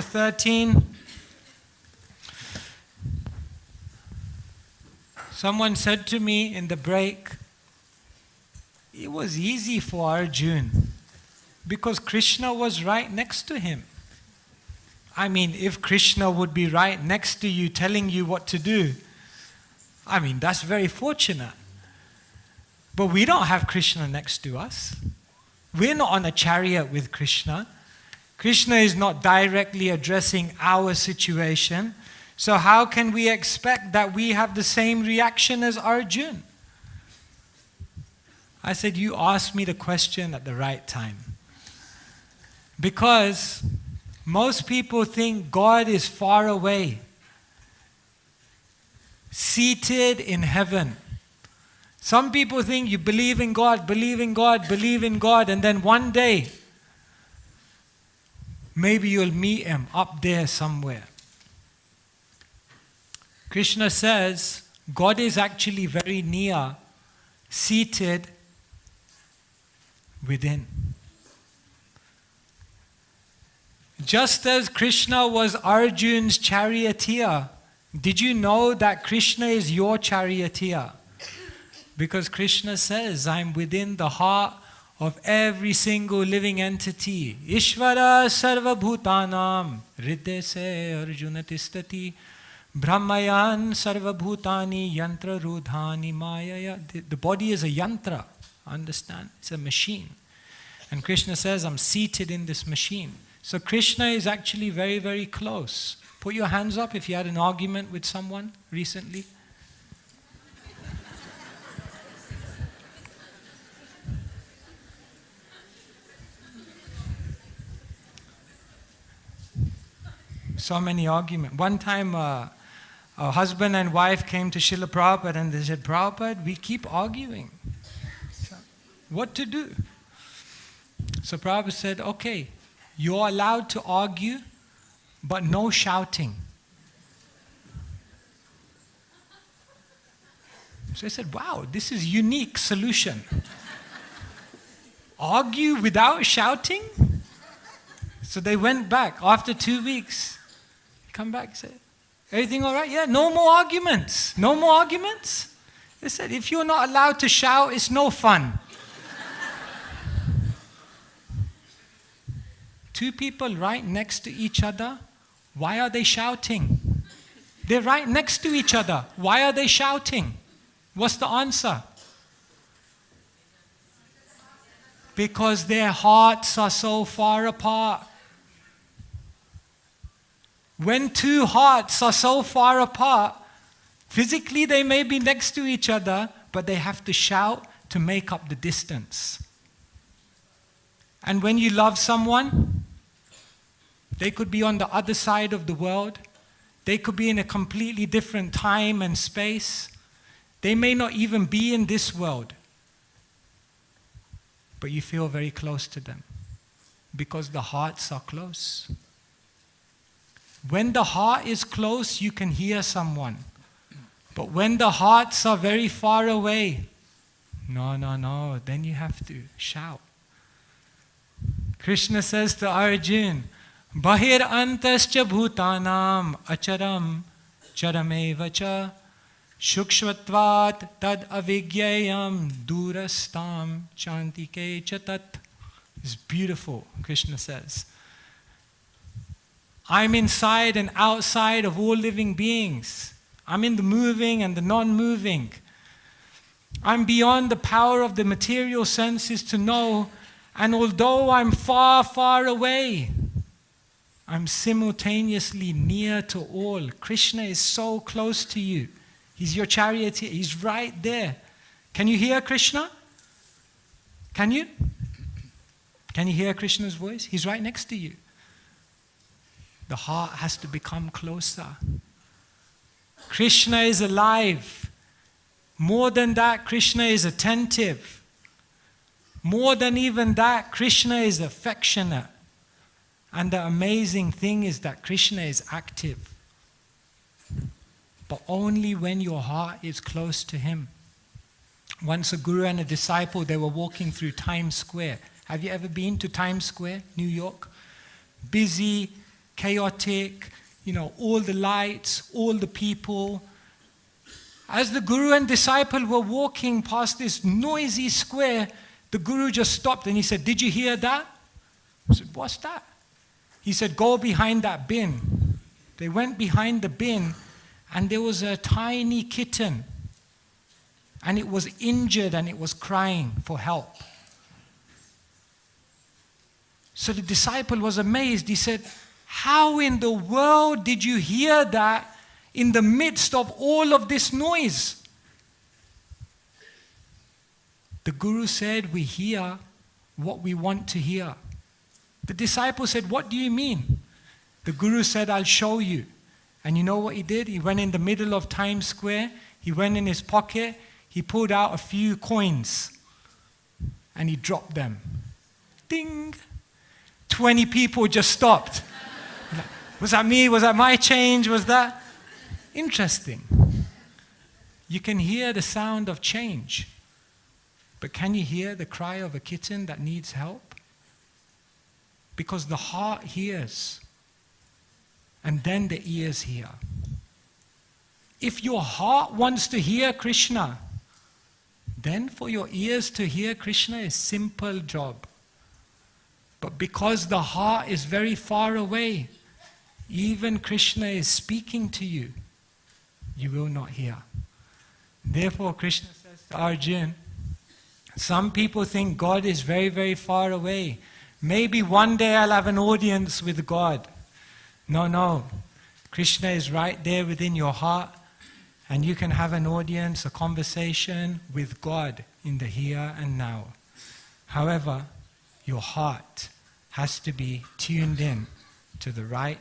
13. Someone said to me in the break, it was easy for Arjuna because Krishna was right next to him. I mean, if Krishna would be right next to you telling you what to do, I mean, that's very fortunate. But we don't have Krishna next to us. We're not on a chariot with Krishna. Krishna is not directly addressing our situation. So how can we expect that we have the same reaction as Arjuna? I said, you asked me the question at the right time. Because most people think God is far away, seated in heaven. Some people think you believe in God, believe in God, believe in God, and then one day, maybe you'll meet Him up there somewhere. Krishna says, God is actually very near, seated within. Just as Krishna was Arjuna's charioteer, did you know that Krishna is your charioteer? Because Krishna says, I'm within the heart of every single living entity. Ishvara sarva bhutanam hridaya se arjuna tistati brahmayan sarva bhutani yantra rudhani mayaya. The body is a yantra, understand? It's a machine. And Krishna says, I'm seated in this machine. So Krishna is actually very, very close. Put your hands up if you had an argument with someone recently. So many arguments. One time a husband and wife came to Srila Prabhupada and they said, Prabhupada, we keep arguing. So, what to do? So Prabhupada said, okay, you're allowed to argue, but no shouting. So I said, wow, this is a unique solution. Argue without shouting? So they went back after 2 weeks. Come back and say, everything all right? Yeah, no more arguments. No more arguments? They said, if you're not allowed to shout, it's no fun. Two people right next to each other, why are they shouting? They're right next to each other. Why are they shouting? What's the answer? Because their hearts are so far apart. When two hearts are so far apart, physically they may be next to each other, but they have to shout to make up the distance. And when you love someone, they could be on the other side of the world. They could be in a completely different time and space. They may not even be in this world. But you feel very close to them because the hearts are close. When the heart is close, you can hear someone. But when the hearts are very far away, no, then you have to shout. Krishna says to Arjuna, Bahir antascha bhutanam acharam charameva cha shukshvatvat tad avigyayam durastam chantike chatat. It's beautiful, Krishna says. I'm inside and outside of all living beings. I'm in the moving and the non-moving. I'm beyond the power of the material senses to know, and although I'm far, far away, I'm simultaneously near to all. Krishna is so close to you. He's your charioteer. He's right there. Can you hear Krishna? Can you? Can you hear Krishna's voice? He's right next to you. The heart has to become closer. Krishna is alive. More than that, Krishna is attentive. More than even that, Krishna is affectionate. And the amazing thing is that Krishna is active. But only when your heart is close to Him. Once a guru and a disciple, they were walking through Times Square. Have you ever been to Times Square, New York? Busy, chaotic, all the lights, all the people. As the Guru and disciple were walking past this noisy square, the Guru just stopped and he said, "Did you hear that?" I said, "What's that?" He said, "Go behind that bin." They went behind the bin and there was a tiny kitten. And it was injured and it was crying for help. So the disciple was amazed. He said, "How in the world did you hear that in the midst of all of this noise?" The Guru said, "We hear what we want to hear." The disciple said, "What do you mean?" The Guru said, "I'll show you." And you know what he did? He went in the middle of Times Square. He went in his pocket. He pulled out a few coins and he dropped them. Ding! 20 people just stopped. Was that me? Was that my change? Was that? Interesting. You can hear the sound of change. But can you hear the cry of a kitten that needs help? Because the heart hears. And then the ears hear. If your heart wants to hear Krishna, then for your ears to hear Krishna is a simple job. But because the heart is very far away, even Krishna is speaking to you, you will not hear. Therefore Krishna says to Arjuna, some people think God is very, very far away. Maybe one day I'll have an audience with God. No. Krishna is right there within your heart. And you can have an audience, a conversation with God in the here and now. However, your heart has to be tuned in to the right